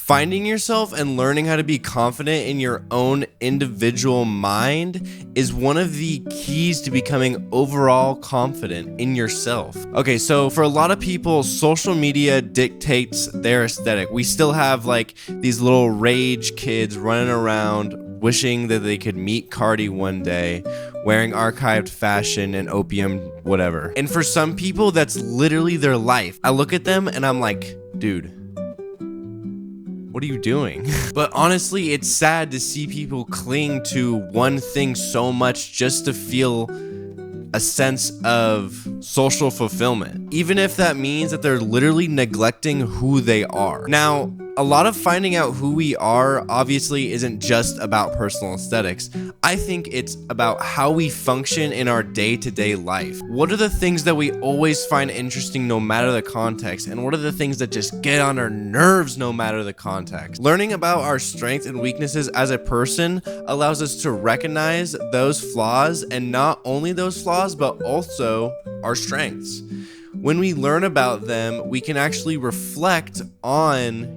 Finding yourself and learning how to be confident in your own individual mind is one of the keys to becoming overall confident in yourself. Okay, so for a lot of people, social media dictates their aesthetic. We still have like these little rage kids running around wishing that they could meet Cardi one day, wearing archived fashion and opium, whatever. And for some people, that's literally their life. I look at them and I'm like, dude, what are you doing? But honestly, it's sad to see people cling to one thing so much just to feel a sense of social fulfillment, even if that means that they're literally neglecting who they are. Now, a lot of finding out who we are obviously isn't just about personal aesthetics. I think it's about how we function in our day-to-day life. What are the things that we always find interesting no matter the context? And what are the things that just get on our nerves no matter the context? Learning about our strengths and weaknesses as a person allows us to recognize those flaws, and not only those flaws, but also our strengths. When we learn about them, we can actually reflect on,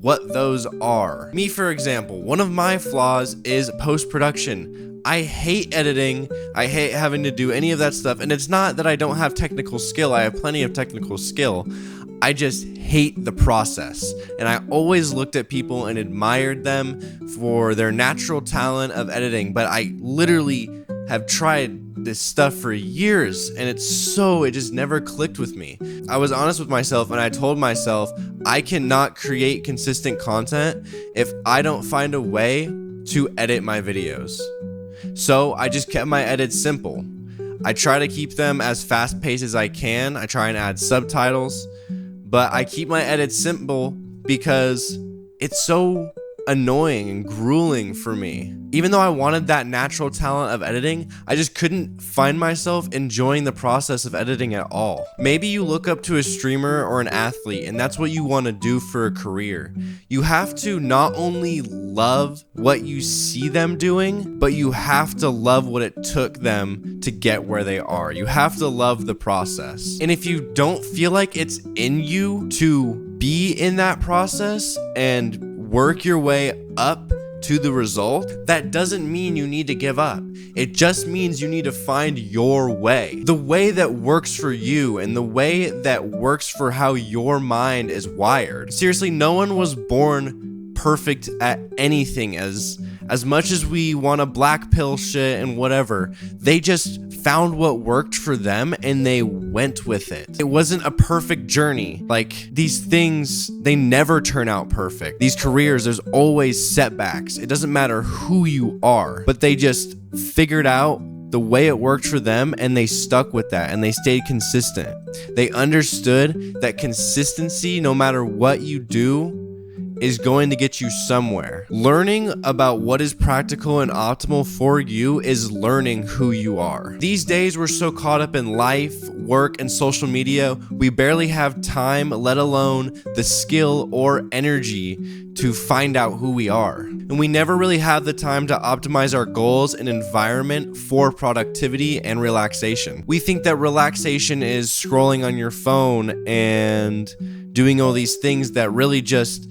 what those are. Me, for example, one of my flaws is post-production. I hate editing. I hate having to do any of that stuff. And it's not that I don't have technical skill. I have plenty of technical skill. I just hate the process. And I always looked at people and admired them for their natural talent of editing. But I literally have tried this stuff for years, and it just never clicked with me. I was honest with myself, and I told myself I cannot create consistent content if I don't find a way to edit my videos. So I just kept my edits simple. I try to keep them as fast-paced as I can. I try and add subtitles, but I keep my edits simple because it's so annoying and grueling for me. Even though I wanted that natural talent of editing, I just couldn't find myself enjoying the process of editing at all. Maybe you look up to a streamer or an athlete and that's what you want to do for a career. You have to not only love what you see them doing, but you have to love what it took them to get where they are. You have to love the process. And if you don't feel like it's in you to be in that process and work your way up to the result, that doesn't mean you need to give up. It just means you need to find your way. The way that works for you and the way that works for how your mind is wired. Seriously, no one was born perfect at anything. As much as we want to black pill shit and whatever, they just found what worked for them and they went with it. It wasn't a perfect journey. Like, these things, they never turn out perfect. These careers, there's always setbacks. It doesn't matter who you are, but they just figured out the way it worked for them and they stuck with that and they stayed consistent. They understood that consistency, no matter what you do, is going to get you somewhere. Learning about what is practical and optimal for you is learning who you are. These days, we're so caught up in life, work, and social media, we barely have time, let alone the skill or energy to find out who we are. And we never really have the time to optimize our goals and environment for productivity and relaxation. We think that relaxation is scrolling on your phone and doing all these things that really just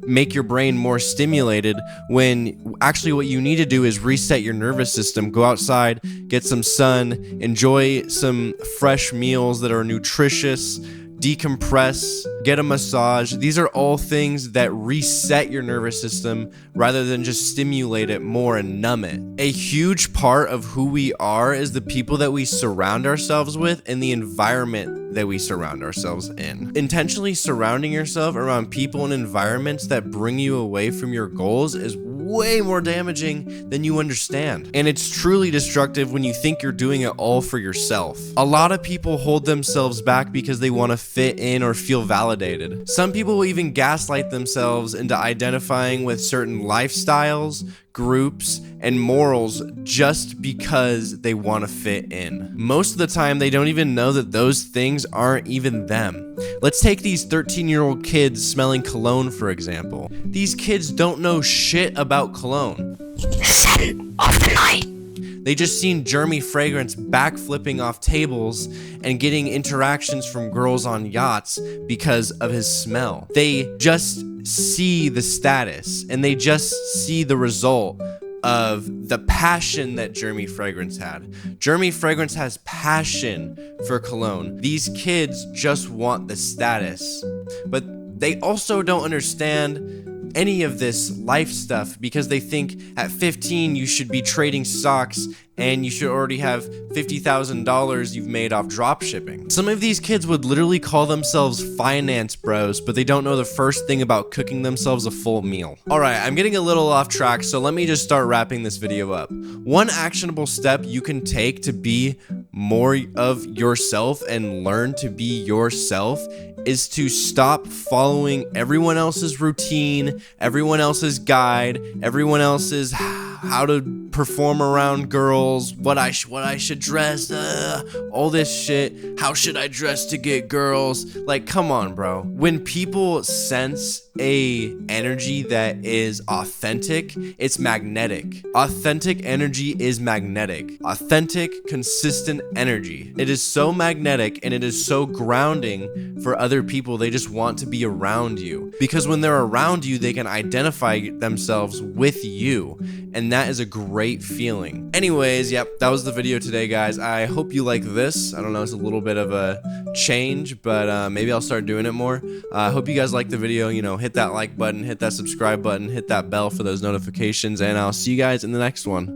make your brain more stimulated, when actually what you need to do is reset your nervous system. Go outside, get some sun, enjoy some fresh meals that are nutritious, decompress, get a massage. These are all things that reset your nervous system rather than just stimulate it more and numb it. A huge part of who we are is the people that we surround ourselves with and the environment that we surround ourselves in. Intentionally surrounding yourself around people and environments that bring you away from your goals is way more damaging than you understand. And it's truly destructive when you think you're doing it all for yourself. A lot of people hold themselves back because they want to fit in or feel validated. Some people will even gaslight themselves into identifying with certain lifestyles, groups, and morals just because they want to fit in. Most of the time, they don't even know that those things aren't even them. Let's take these 13-year-old kids smelling cologne, for example. These kids don't know shit about cologne. Scent of the night. They just seen Jeremy Fragrance backflipping off tables and getting interactions from girls on yachts because of his smell. They just see the status, and they just see the result of the passion that Jeremy Fragrance had. Jeremy Fragrance has passion for cologne. These kids just want the status, but they also don't understand any of this life stuff because they think at 15 you should be trading stocks and you should already have $50,000 you've made off drop shipping. Some of these kids would literally call themselves finance bros, but they don't know the first thing about cooking themselves a full meal. Alright, I'm getting a little off track, so let me just start wrapping this video up. One actionable step you can take to be more of yourself and learn to be yourself is to stop following everyone else's routine, everyone else's guide, everyone else's how to perform around girls, what I should dress, all this shit. How should I dress to get girls? Like, come on, bro. When people sense a energy that is authentic, it's magnetic. Authentic energy is magnetic. Authentic, consistent energy. It is so magnetic and it is so grounding for other people. They just want to be around you because when they're around you, they can identify themselves with you, and that is a great feeling. Anyways, yep, that was the video today, guys. I hope you like this. I don't know, it's a little bit of a change, but maybe I'll start doing it more. I hope you guys like the video. You know, hit that like button, hit that subscribe button, hit that bell for those notifications, and I'll see you guys in the next one.